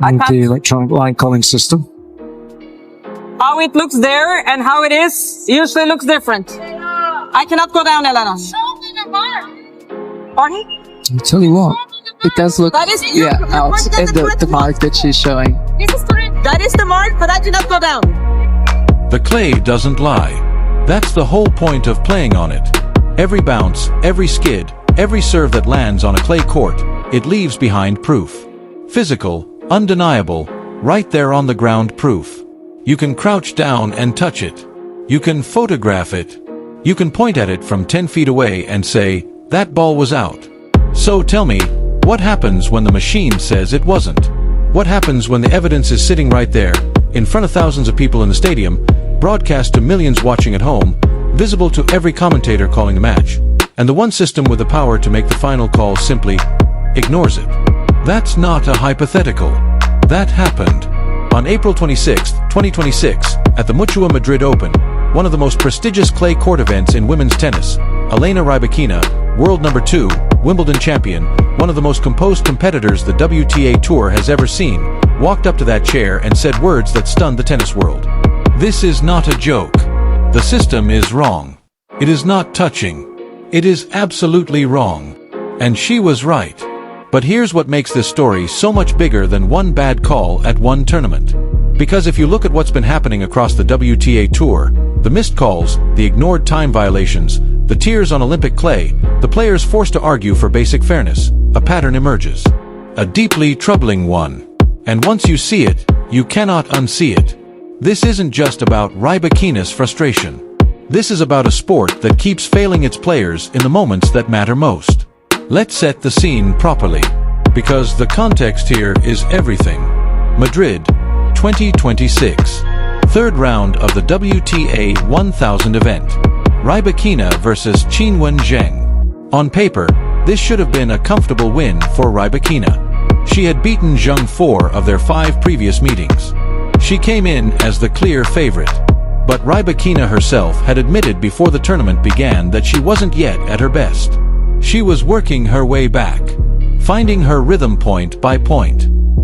I with the can't. electronic line calling system. How it looks there and how it is usually looks different. I cannot go down, Elena. Pardon? I'll tell you what. It does look, That is yeah, out in the mark that she's showing. That is the mark, but I did not go down. The clay doesn't lie. That's the whole point of playing on it. Every bounce, every skid, every serve that lands on a clay court, it leaves behind proof. Physical, undeniable, right there on the ground proof. You can crouch down and touch it. You can photograph it. You can point at it from 10 feet away and say, that ball was out. So tell me, what happens when the machine says it wasn't? What happens when the evidence is sitting right there, in front of thousands of people in the stadium, broadcast to millions watching at home, visible to every commentator calling the match, and the one system with the power to make the final call simply ignores it? That's not a hypothetical. That happened. On April 26, 2026, at the WTA Madrid Open, one of the most prestigious clay court events in women's tennis, Elena Rybakina, world number 2, Wimbledon champion, one of the most composed competitors the WTA Tour has ever seen, walked up to that chair and said words that stunned the tennis world. This is not a joke. The system is wrong. It is not touching. It is absolutely wrong. And she was right. But here's what makes this story so much bigger than one bad call at one tournament. Because if you look at what's been happening across the WTA Tour, the missed calls, the ignored time violations, the tears on Olympic clay, the players forced to argue for basic fairness, a pattern emerges. A deeply troubling one. And once you see it, you cannot unsee it. This isn't just about Rybakina's frustration. This is about a sport that keeps failing its players in the moments that matter most. Let's set the scene properly, because the context here is everything. Madrid, 2026. Third round of the WTA 1000 event. Rybakina versus Qinwen Zheng. On paper, this should have been a comfortable win for Rybakina. She had beaten Zheng 4 of their 5 previous meetings. She came in as the clear favorite. But Rybakina herself had admitted before the tournament began that she wasn't yet at her best. She was working her way back, finding her rhythm point by point.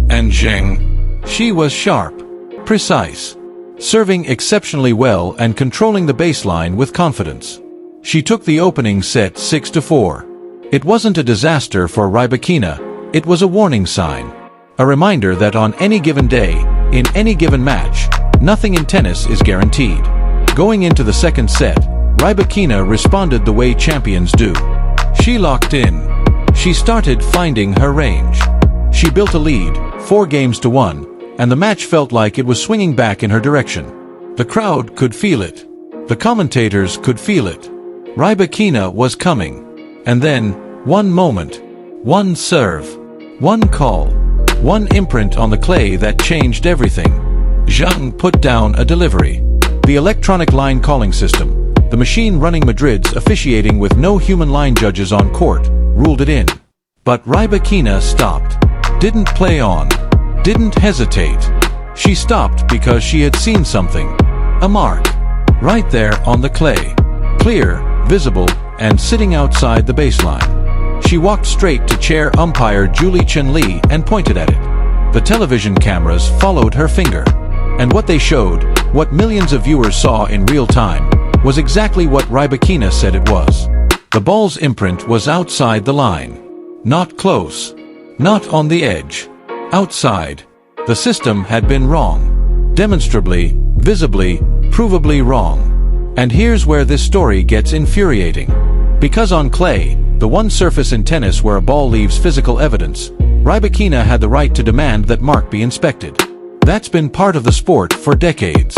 And Zheng, she was sharp, precise, serving exceptionally well and controlling the baseline with confidence. She took the opening set 6-4. It wasn't a disaster for Rybakina, it was a warning sign. A reminder that on any given day, in any given match, nothing in tennis is guaranteed. Going into the second set, Rybakina responded the way champions do. She locked in. She started finding her range. She built a lead, 4-1, and the match felt like it was swinging back in her direction. The crowd could feel it. The commentators could feel it. Rybakina was coming. And then, one moment, one serve, one call, one imprint on the clay that changed everything. Zheng put down a delivery. The electronic line calling system, the machine running Madrid's officiating with no human line judges on court, ruled it in. But Rybakina stopped. Didn't play on. Didn't hesitate. She stopped because she had seen something. A mark. Right there on the clay. Clear, visible, and sitting outside the baseline. She walked straight to chair umpire Julie Chen-Li and pointed at it. The television cameras followed her finger. And what they showed, what millions of viewers saw in real time, was exactly what Rybakina said it was. The ball's imprint was outside the line. Not close. Not on the edge. Outside. The system had been wrong. Demonstrably, visibly, provably wrong. And here's where this story gets infuriating. Because on clay, the one surface in tennis where a ball leaves physical evidence, Rybakina had the right to demand that mark be inspected. That's been part of the sport for decades.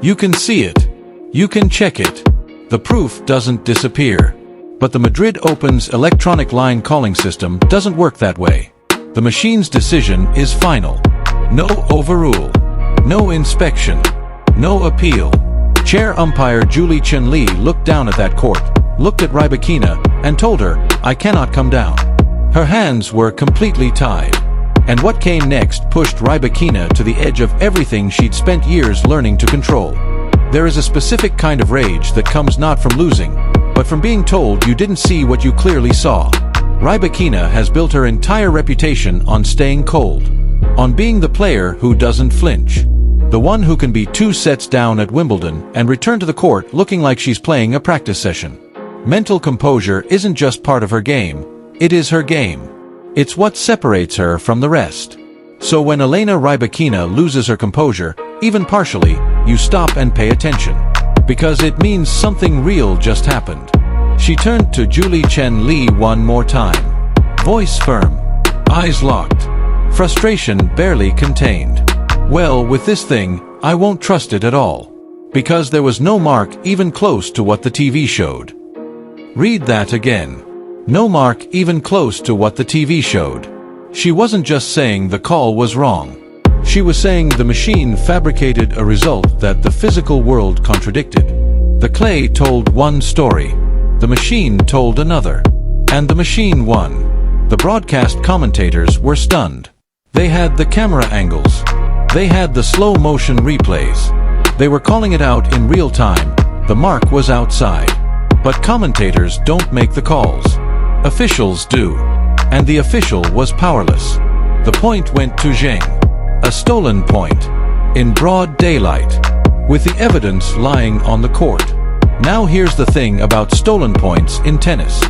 You can see it. You can check it. The proof doesn't disappear. But the Madrid Open's electronic line calling system doesn't work that way. The machine's decision is final. No overrule. No inspection. No appeal. Chair umpire Julie Chen-Li looked down at that court, looked at Rybakina, and told her, "I cannot come down." Her hands were completely tied. And what came next pushed Rybakina to the edge of everything she'd spent years learning to control. There is a specific kind of rage that comes not from losing, but from being told you didn't see what you clearly saw. Rybakina has built her entire reputation on staying cold, on being the player who doesn't flinch. The one who can be 2 sets down at Wimbledon and return to the court looking like she's playing a practice session. Mental composure isn't just part of her game, it is her game. It's what separates her from the rest. So when Elena Rybakina loses her composure, even partially, you stop and pay attention. Because it means something real just happened. She turned to Julie Chen Li one more time. Voice firm. Eyes locked. Frustration barely contained. Well, with this thing, I won't trust it at all. Because there was no mark even close to what the TV showed. Read that again. No mark even close to what the TV showed. She wasn't just saying the call was wrong. She was saying the machine fabricated a result that the physical world contradicted. The clay told one story. The machine told another. And the machine won. The broadcast commentators were stunned. They had the camera angles. They had the slow motion replays. They were calling it out in real time. The mark was outside. But commentators don't make the calls. Officials do. And the official was powerless. The point went to Zheng. A stolen point. In broad daylight. With the evidence lying on the court. Now here's the thing about stolen points in tennis.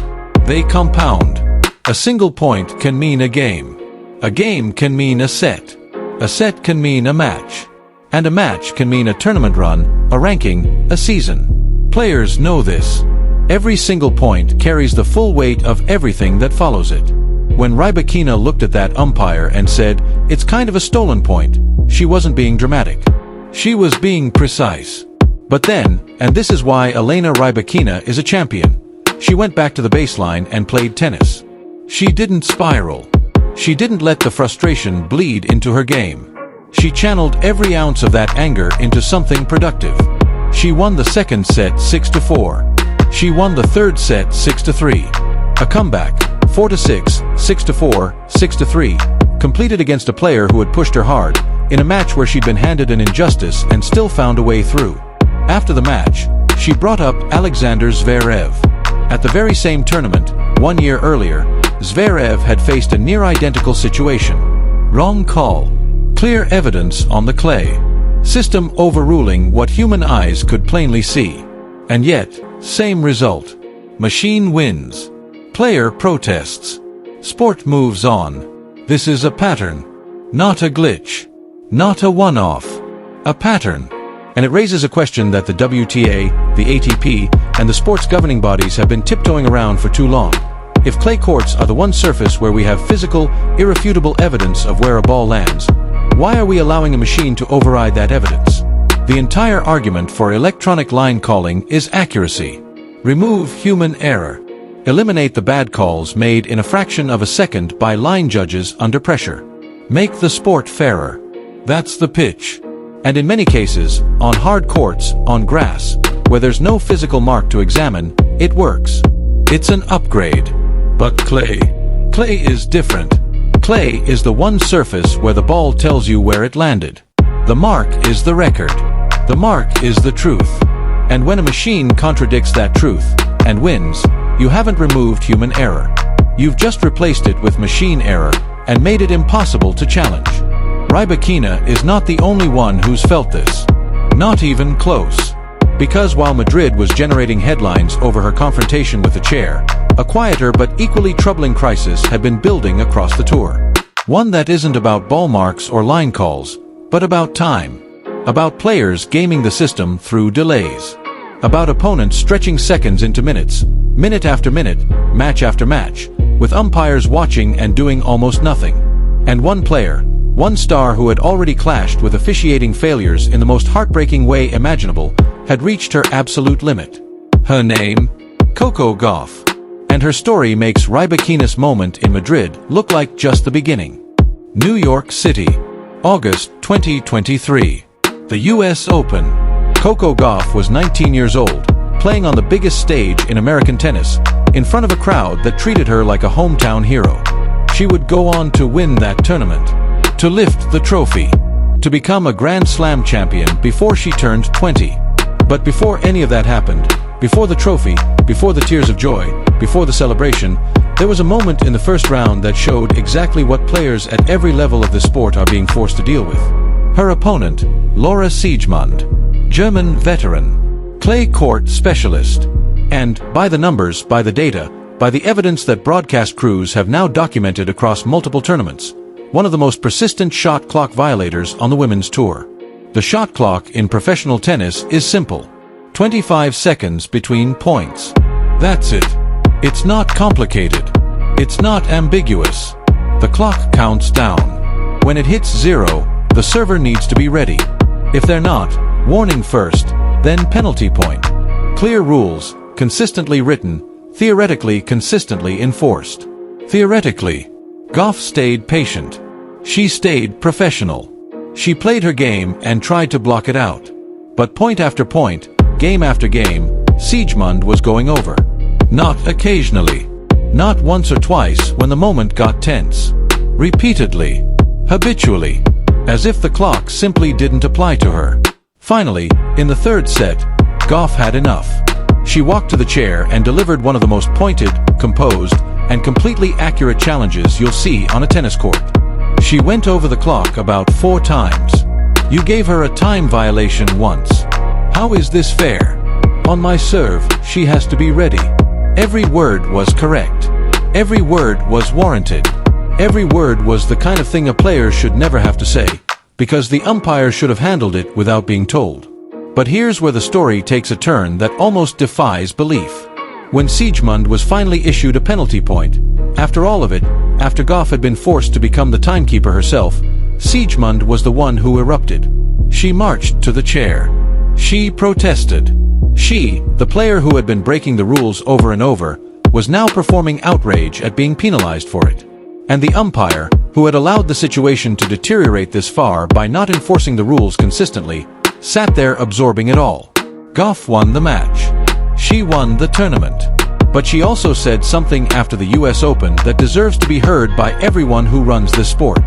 They compound. A single point can mean a game. A game can mean a set. A set can mean a match. And a match can mean a tournament run, a ranking, a season. Players know this. Every single point carries the full weight of everything that follows it. When Rybakina looked at that umpire and said, "It's kind of a stolen point," she wasn't being dramatic. She was being precise. But then, and this is why Elena Rybakina is a champion, she went back to the baseline and played tennis. She didn't spiral. She didn't let the frustration bleed into her game. She channeled every ounce of that anger into something productive. She won the second set 6-4. She won the third set 6-3. A comeback, 4-6, 6-4, 6-3, completed against a player who had pushed her hard, in a match where she'd been handed an injustice and still found a way through. After the match, she brought up Alexander Zverev. At the very same tournament, 1 year earlier, Zverev had faced a near-identical situation. Wrong call. Clear evidence on the clay. System overruling what human eyes could plainly see. And yet, same result. Machine wins. Player protests. Sport moves on. This is a pattern. Not a glitch. Not a one-off. A pattern. And it raises a question that the WTA, the ATP, and the sports governing bodies have been tiptoeing around for too long. If clay courts are the one surface where we have physical, irrefutable evidence of where a ball lands, why are we allowing a machine to override that evidence? The entire argument for electronic line calling is accuracy. Remove human error. Eliminate the bad calls made in a fraction of a second by line judges under pressure. Make the sport fairer. That's the pitch. And in many cases, on hard courts, on grass, where there's no physical mark to examine, it works. It's an upgrade. But clay. Clay is different. Clay is the one surface where the ball tells you where it landed. The mark is the record. The mark is the truth. And when a machine contradicts that truth, and wins, you haven't removed human error. You've just replaced it with machine error, and made it impossible to challenge. Rybakina is not the only one who's felt this. Not even close. Because while Madrid was generating headlines over her confrontation with the chair, a quieter but equally troubling crisis had been building across the tour. One that isn't about ball marks or line calls, but about time. About players gaming the system through delays. About opponents stretching seconds into minutes, minute after minute, match after match, with umpires watching and doing almost nothing. And one player, one star who had already clashed with officiating failures in the most heartbreaking way imaginable, had reached her absolute limit. Her name? Coco Gauff. And her story makes Rybakina's moment in Madrid look like just the beginning. New York City. August 2023. The US Open. Coco Gauff was 19 years old, playing on the biggest stage in American tennis, in front of a crowd that treated her like a hometown hero. She would go on to win that tournament, to lift the trophy, to become a Grand Slam champion before she turned 20. But before any of that happened, before the trophy, before the tears of joy, before the celebration, there was a moment in the first round that showed exactly what players at every level of the sport are being forced to deal with. Her opponent, Laura Siegemund, German veteran, clay court specialist, and, by the numbers, by the data, by the evidence that broadcast crews have now documented across multiple tournaments, one of the most persistent shot clock violators on the women's tour. The shot clock in professional tennis is simple. 25 seconds between points. That's it. It's not complicated. It's not ambiguous. The clock counts down. When it hits 0, the server needs to be ready. If they're not, warning first, then penalty point. Clear rules, consistently written, theoretically consistently enforced. Theoretically, Gauff stayed patient. She stayed professional. She played her game and tried to block it out. But point after point, game after game, Siegemund was going over. Not occasionally. Not once or twice when the moment got tense. Repeatedly. Habitually. As if the clock simply didn't apply to her. Finally, in the third set, Gauff had enough. She walked to the chair and delivered one of the most pointed, composed, and completely accurate challenges you'll see on a tennis court. She went over the clock about 4 times. You gave her a time violation once. How is this fair? On my serve, she has to be ready. Every word was correct. Every word was warranted. Every word was the kind of thing a player should never have to say, because the umpire should have handled it without being told. But here's where the story takes a turn that almost defies belief. When Siegemund was finally issued a penalty point, after all of it, after Gauff had been forced to become the timekeeper herself, Siegemund was the one who erupted. She marched to the chair. She protested. She, the player who had been breaking the rules over and over, was now performing outrage at being penalized for it. And the umpire, who had allowed the situation to deteriorate this far by not enforcing the rules consistently, sat there absorbing it all. Gauff won the match. She won the tournament. But she also said something after the US Open that deserves to be heard by everyone who runs this sport.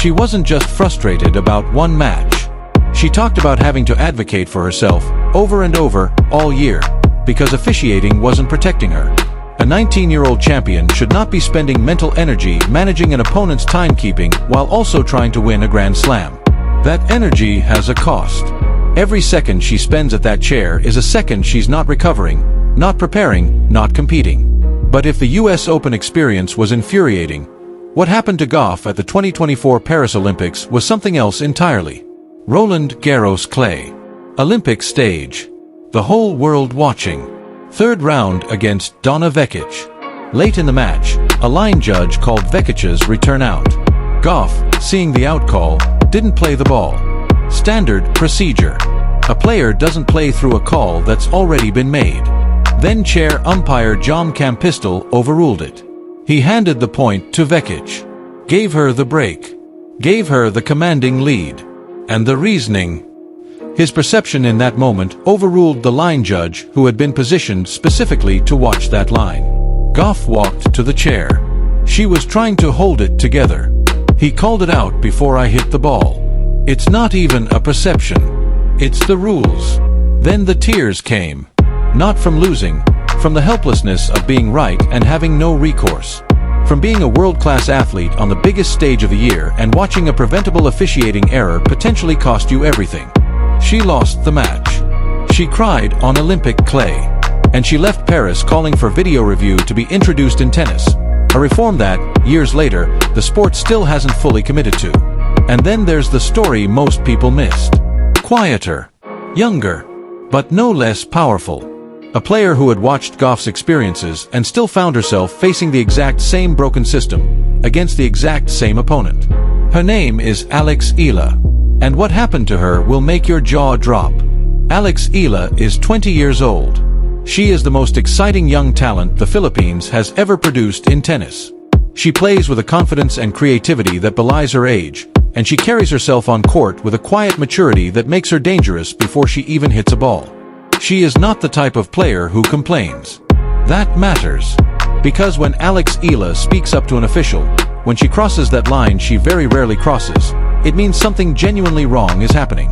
She wasn't just frustrated about one match. She talked about having to advocate for herself over and over all year because officiating wasn't protecting her. A 19-year-old champion should not be spending mental energy managing an opponent's timekeeping while also trying to win a Grand Slam. That energy has a cost. Every second she spends at that chair is a second she's not recovering, not preparing, not competing. But if the US Open experience was infuriating, what happened to Gauff at the 2024 Paris Olympics was something else entirely. Roland Garros clay. Olympic stage. The whole world watching. Third round against Donna Vekic. Late in the match, a line judge called Vekic's return out. Gauff, seeing the out call, didn't play the ball. Standard procedure. A player doesn't play through a call that's already been made. Then chair umpire John Campistel overruled it. He handed the point to Vekic. Gave her the break. Gave her the commanding lead. And the reasoning. His perception in that moment overruled the line judge who had been positioned specifically to watch that line. Gauff walked to the chair. She was trying to hold it together. He called it out before I hit the ball. It's not even a perception. It's the rules. Then the tears came. Not from losing, from the helplessness of being right and having no recourse. From being a world-class athlete on the biggest stage of the year and watching a preventable officiating error potentially cost you everything. She lost the match. She cried on Olympic clay. And she left Paris calling for video review to be introduced in tennis. A reform that, years later, the sport still hasn't fully committed to. And then there's the story most people missed. Quieter. Younger. But no less powerful. A player who had watched Gauff's experiences and still found herself facing the exact same broken system, against the exact same opponent. Her name is Alex Eala. And what happened to her will make your jaw drop. Alex Eala is 20 years old. She is the most exciting young talent the Philippines has ever produced in tennis. She plays with a confidence and creativity that belies her age, and she carries herself on court with a quiet maturity that makes her dangerous before she even hits a ball. She is not the type of player who complains. That matters. Because when Alex Eala speaks up to an official, when she crosses that line she very rarely crosses, it means something genuinely wrong is happening.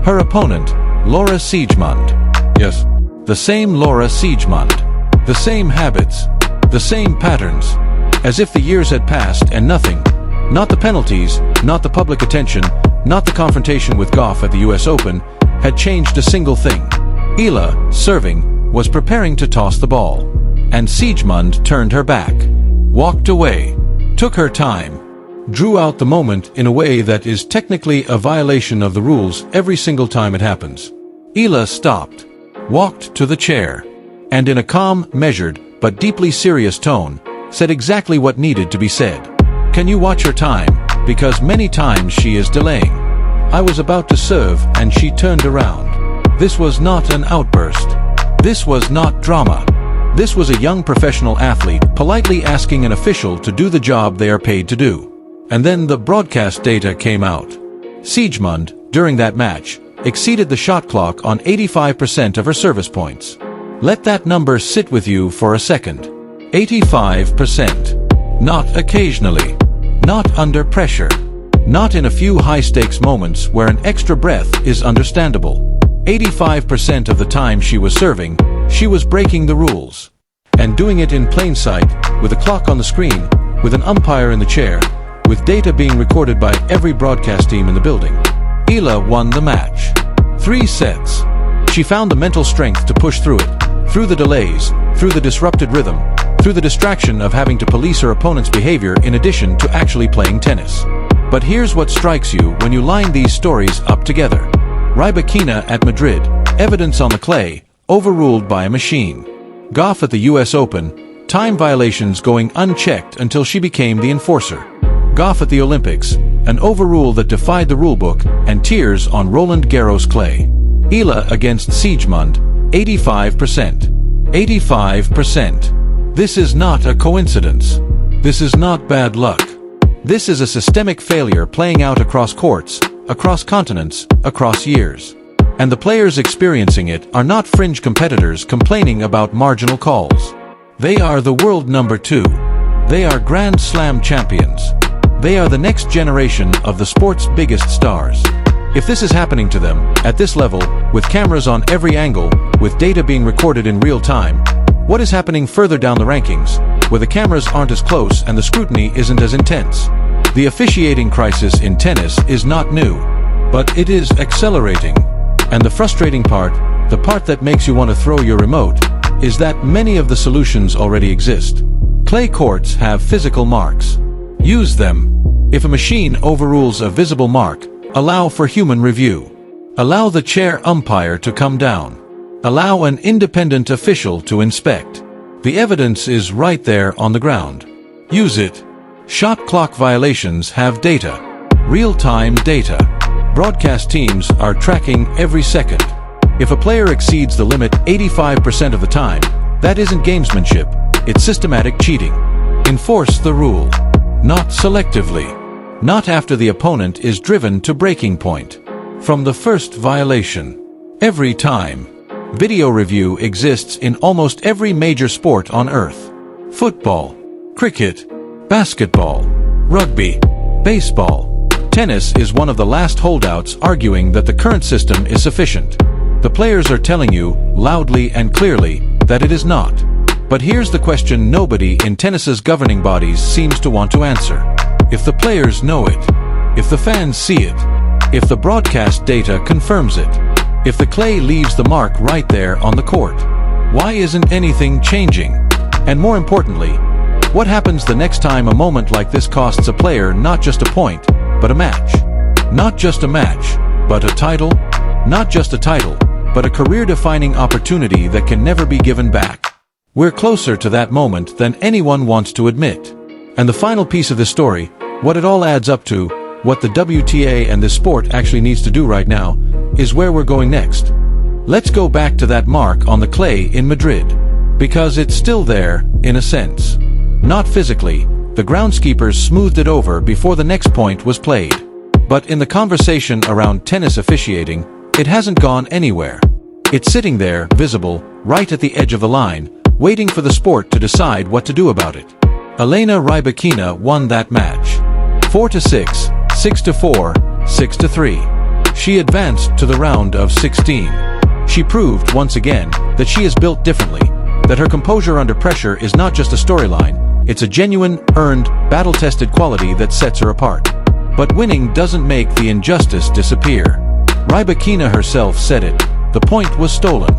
Her opponent, Laura Siegemund. Yes. The same Laura Siegemund. The same habits. The same patterns. As if the years had passed and nothing, not the penalties, not the public attention, not the confrontation with Gauff at the US Open, had changed a single thing. Eala, serving, was preparing to toss the ball. And Siegemund turned her back. Walked away. Took her time. Drew out the moment in a way that is technically a violation of the rules every single time it happens. Eala stopped. Walked to the chair. And in a calm, measured, but deeply serious tone, said exactly what needed to be said. Can you watch her time? Because many times she is delaying. I was about to serve and she turned around. This was not an outburst. This was not drama. This was a young professional athlete politely asking an official to do the job they are paid to do. And then the broadcast data came out. Siegemund, during that match, exceeded the shot clock on 85% of her service points. Let that number sit with you for a second. 85%. Not occasionally. Not under pressure. Not in a few high-stakes moments where an extra breath is understandable. 85% of the time she was serving, she was breaking the rules. And doing it in plain sight, with a clock on the screen, with an umpire in the chair, with data being recorded by every broadcast team in the building. Eala won the match. 3 sets. She found the mental strength to push through it, through the delays, through the disrupted rhythm, through the distraction of having to police her opponent's behavior in addition to actually playing tennis. But here's what strikes you when you line these stories up together. Rybakina at Madrid, evidence on the clay, overruled by a machine. Gauff at the US Open, time violations going unchecked until she became the enforcer. Gauff at the Olympics, an overrule that defied the rulebook, and tears on Roland Garros clay. Eala against Siegemund, 85%. 85%. This is not a coincidence. This is not bad luck. This is a systemic failure playing out across courts, across continents, across years. And the players experiencing it are not fringe competitors complaining about marginal calls. They are the world number 2. They are Grand Slam champions. They are the next generation of the sport's biggest stars. If this is happening to them, at this level, with cameras on every angle, with data being recorded in real time, what is happening further down the rankings, where the cameras aren't as close and the scrutiny isn't as intense? The officiating crisis in tennis is not new, but it is accelerating. And the frustrating part, the part that makes you want to throw your remote, is that many of the solutions already exist. Clay courts have physical marks. Use them. If a machine overrules a visible mark, allow for human review. Allow the chair umpire to come down. Allow an independent official to inspect. The evidence is right there on the ground. Use it. Shot clock violations have data. Real-time data. Broadcast teams are tracking every second. If a player exceeds the limit 85% of the time, that isn't gamesmanship, it's systematic cheating. Enforce the rule. Not selectively. Not after the opponent is driven to breaking point. From the first violation. Every time. Video review exists in almost every major sport on Earth. Football. Cricket. Basketball. Rugby. Baseball. Tennis is one of the last holdouts arguing that the current system is sufficient. The players are telling you, loudly and clearly, that it is not. But here's the question nobody in tennis's governing bodies seems to want to answer. If the players know it, if the fans see it, if the broadcast data confirms it, if the clay leaves the mark right there on the court, why isn't anything changing? And more importantly, what happens the next time a moment like this costs a player not just a point, but a match? Not just a match, but a title? Not just a title, but a career-defining opportunity that can never be given back. We're closer to that moment than anyone wants to admit. And the final piece of this story, what it all adds up to, what the WTA and this sport actually needs to do right now, is where we're going next. Let's go back to that mark on the clay in Madrid. Because it's still there, in a sense. Not physically, the groundskeepers smoothed it over before the next point was played. But in the conversation around tennis officiating, it hasn't gone anywhere. It's sitting there, visible, right at the edge of the line, waiting for the sport to decide what to do about it. Elena Rybakina won that match. 4-6, 6-4, 6-3. She advanced to the round of 16. She proved, once again, that she is built differently, that her composure under pressure is not just a storyline, it's a genuine, earned, battle-tested quality that sets her apart. But winning doesn't make the injustice disappear. Rybakina herself said it, the point was stolen.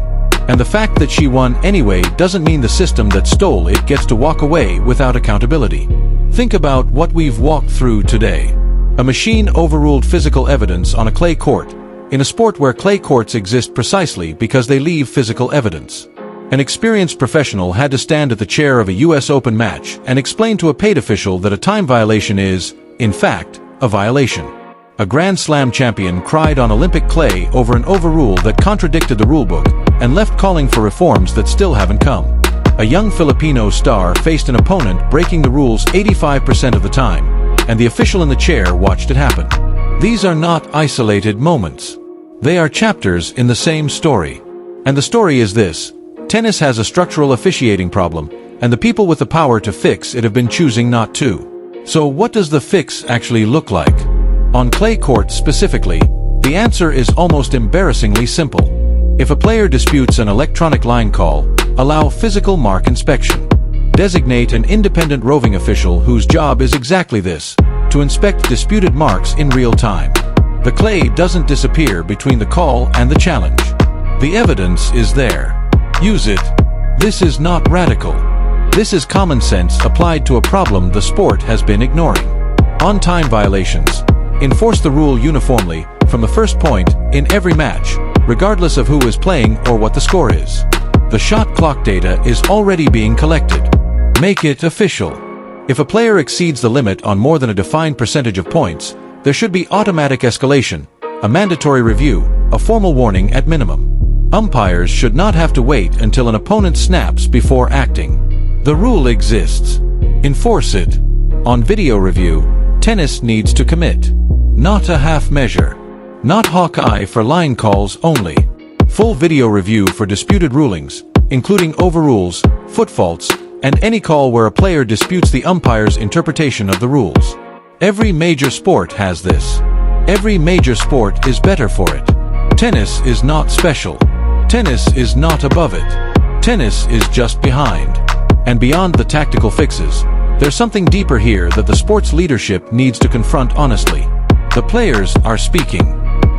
And the fact that she won anyway doesn't mean the system that stole it gets to walk away without accountability. Think about what we've walked through today. A machine overruled physical evidence on a clay court, in a sport where clay courts exist precisely because they leave physical evidence. An experienced professional had to stand at the chair of a US Open match and explain to a paid official that a time violation is, in fact, a violation. A Grand Slam champion cried on Olympic clay over an overrule that contradicted the rulebook and left calling for reforms that still haven't come. A young Filipino star faced an opponent breaking the rules 85% of the time, and the official in the chair watched it happen. These are not isolated moments. They are chapters in the same story. And the story is this: tennis has a structural officiating problem, and the people with the power to fix it have been choosing not to. So what does the fix actually look like? On clay courts specifically, the answer is almost embarrassingly simple. If a player disputes an electronic line call, allow physical mark inspection. Designate an independent roving official whose job is exactly this, to inspect disputed marks in real time. The clay doesn't disappear between the call and the challenge. The evidence is there. Use it. This is not radical. This is common sense applied to a problem the sport has been ignoring. On time violations. Enforce the rule uniformly, from the first point, in every match, regardless of who is playing or what the score is. The shot clock data is already being collected. Make it official. If a player exceeds the limit on more than a defined percentage of points, there should be automatic escalation, a mandatory review, a formal warning at minimum. Umpires should not have to wait until an opponent snaps before acting. The rule exists. Enforce it. On video review, tennis needs to commit. Not a half measure. Not Hawkeye for line calls only. Full video review for disputed rulings, including overrules, foot faults, and any call where a player disputes the umpire's interpretation of the rules. Every major sport has this. Every major sport is better for it. Tennis is not special. Tennis is not above it. Tennis is just behind. And beyond the tactical fixes, there's something deeper here that the sport's leadership needs to confront honestly. The players are speaking.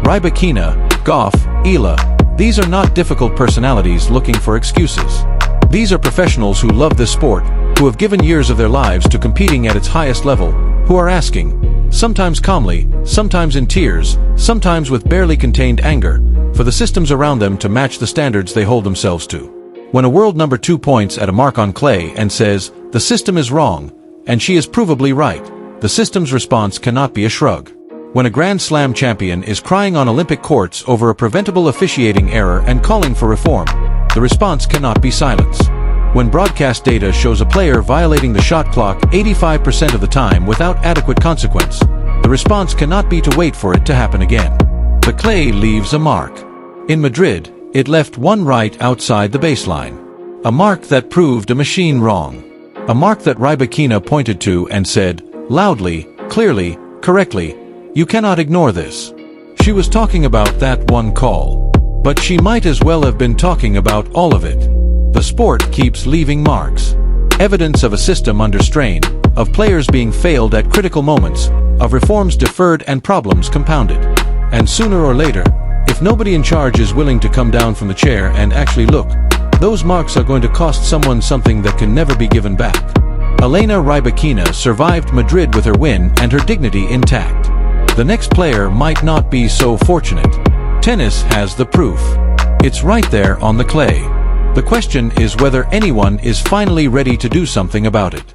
Rybakina, Gauff, Eala, these are not difficult personalities looking for excuses. These are professionals who love this sport, who have given years of their lives to competing at its highest level, who are asking, sometimes calmly, sometimes in tears, sometimes with barely contained anger, for the systems around them to match the standards they hold themselves to. When a world number 2 points at a mark on clay and says, the system is wrong, and she is provably right, the system's response cannot be a shrug. When a Grand Slam champion is crying on Olympic courts over a preventable officiating error and calling for reform, the response cannot be silence. When broadcast data shows a player violating the shot clock 85% of the time without adequate consequence, the response cannot be to wait for it to happen again. The clay leaves a mark. In Madrid, it left one right outside the baseline. A mark that proved a machine wrong. A mark that Rybakina pointed to and said, loudly, clearly, correctly, you cannot ignore this. She was talking about that one call. But she might as well have been talking about all of it. The sport keeps leaving marks. Evidence of a system under strain, of players being failed at critical moments, of reforms deferred and problems compounded. And sooner or later, if nobody in charge is willing to come down from the chair and actually look, those marks are going to cost someone something that can never be given back. Elena Rybakina survived Madrid with her win and her dignity intact. The next player might not be so fortunate. Tennis has the proof. It's right there on the clay. The question is whether anyone is finally ready to do something about it.